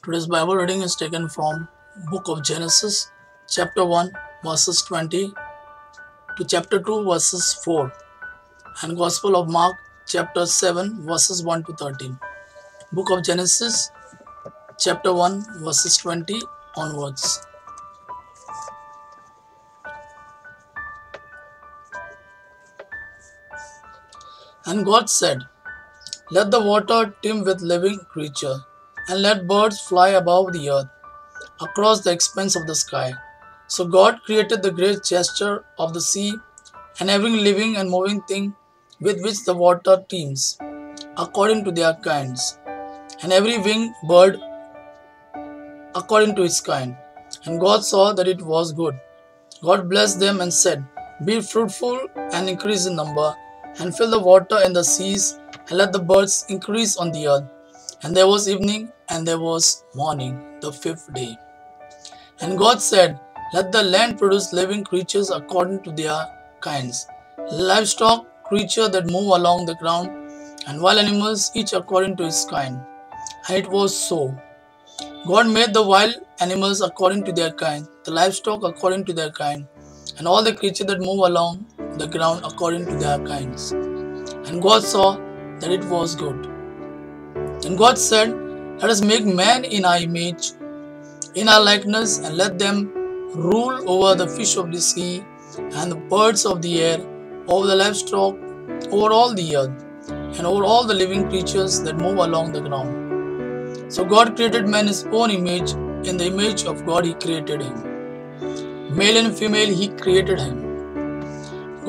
Today's Bible reading is taken from Book of Genesis, chapter 1, verses 20 to chapter 2, verses 4, and Gospel of Mark, chapter 7, verses 1 to 13. Book of Genesis, chapter 1, verses 20 onwards. And God said, "Let the water teem with living creature, and let birds fly above the earth, across the expanse of the sky." So God created the great gesture of the sea, and every living and moving thing with which the water teems, according to their kinds, and every winged bird according to its kind. And God saw that it was good. God blessed them and said, "Be fruitful and increase in number, and fill the water in the seas, and let the birds increase on the earth." And there was evening, and there was morning, the fifth day. And God said, "Let the land produce living creatures according to their kinds, livestock, creatures that move along the ground, and wild animals, each according to its kind." And it was so. God made the wild animals according to their kind, the livestock according to their kind, and all the creatures that move along the ground according to their kinds. And God saw that it was good. And God said, "Let us make man in our image, in our likeness, and let them rule over the fish of the sea, and the birds of the air, over the livestock, over all the earth, and over all the living creatures that move along the ground." So God created man in his own image, in the image of God he created him. Male and female he created him.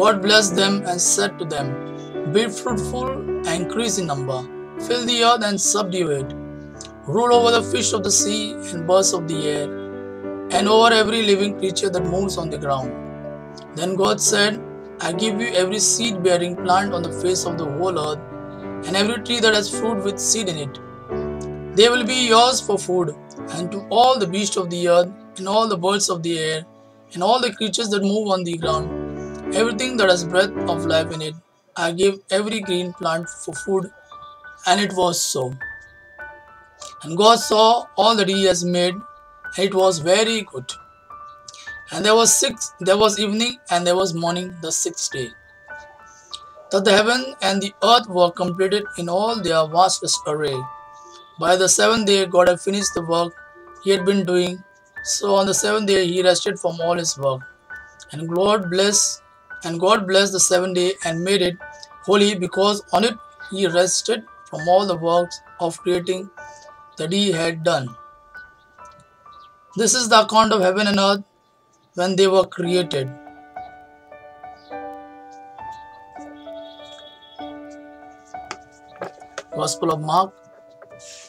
God blessed them and said to them, "Be fruitful and increase in number, fill the earth and subdue it, rule over the fish of the sea and birds of the air, and over every living creature that moves on the ground." Then God said, "I give you every seed-bearing plant on the face of the whole earth, and every tree that has fruit with seed in it. They will be yours for food, and to all the beasts of the earth, and all the birds of the air, and all the creatures that move on the ground, everything that has breath of life in it, I give every green plant for food." And it was so. And God saw all that he has made, and it was very good. And there was evening, and there was morning, the sixth day. That the heaven and the earth were completed in all their vastest array. By the seventh day God had finished the work he had been doing. So on the seventh day he rested from all his work. And God blessed the seventh day and made it holy, because on it he rested from all the works of creating that he had done. This is the account of heaven and earth when they were created. Gospel of Mark,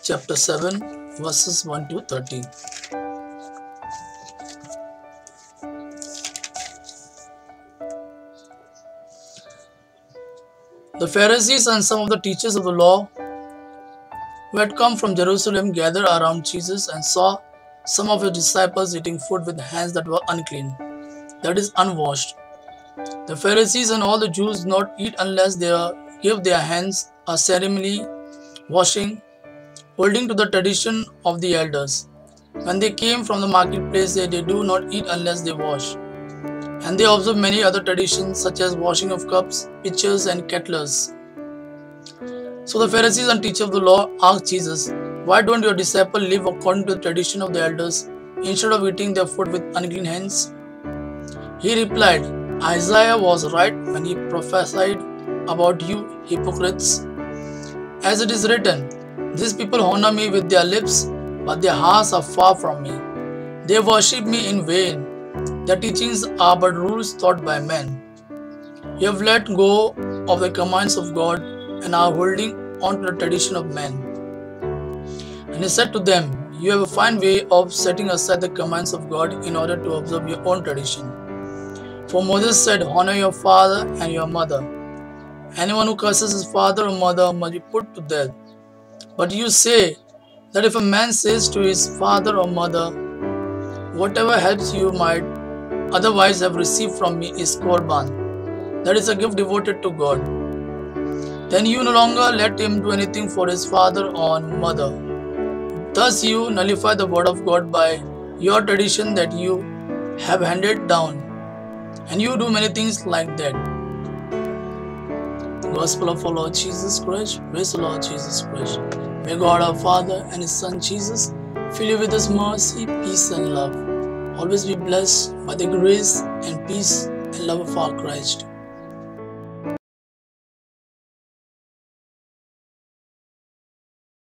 chapter 7, verses 1 to 13. The Pharisees and some of the teachers of the law who had come from Jerusalem gathered around Jesus and saw some of his disciples eating food with hands that were unclean, that is, unwashed. The Pharisees and all the Jews do not eat unless they give their hands a ceremonial washing, holding to the tradition of the elders. When they came from the marketplace, they do not eat unless they wash. And they observe many other traditions, such as washing of cups, pitchers, and kettles. So the Pharisees and teachers of the law asked Jesus, "Why don't your disciples live according to the tradition of the elders, instead of eating their food with unclean hands?" He replied, "Isaiah was right when he prophesied about you hypocrites. As it is written, 'These people honor me with their lips, but their hearts are far from me. They worship me in vain. Their teachings are but rules taught by men.' You have let go of the commands of God and are holding on to the tradition of men." And he said to them, "You have a fine way of setting aside the commands of God in order to observe your own tradition. For Moses said, 'Honor your father and your mother.' Anyone who curses his father or mother must be put to death. But you say that if a man says to his father or mother, 'Whatever helps you might otherwise have received from me is Korban,' that is a gift devoted to God, then you no longer let him do anything for his father or mother. Thus you nullify the word of God by your tradition that you have handed down, and you do many things like that. Gospel of our Lord Jesus Christ. Praise the Lord Jesus Christ. May God our Father and His Son Jesus fill you with His mercy, peace and love. Always be blessed by the grace and peace and love of our Christ.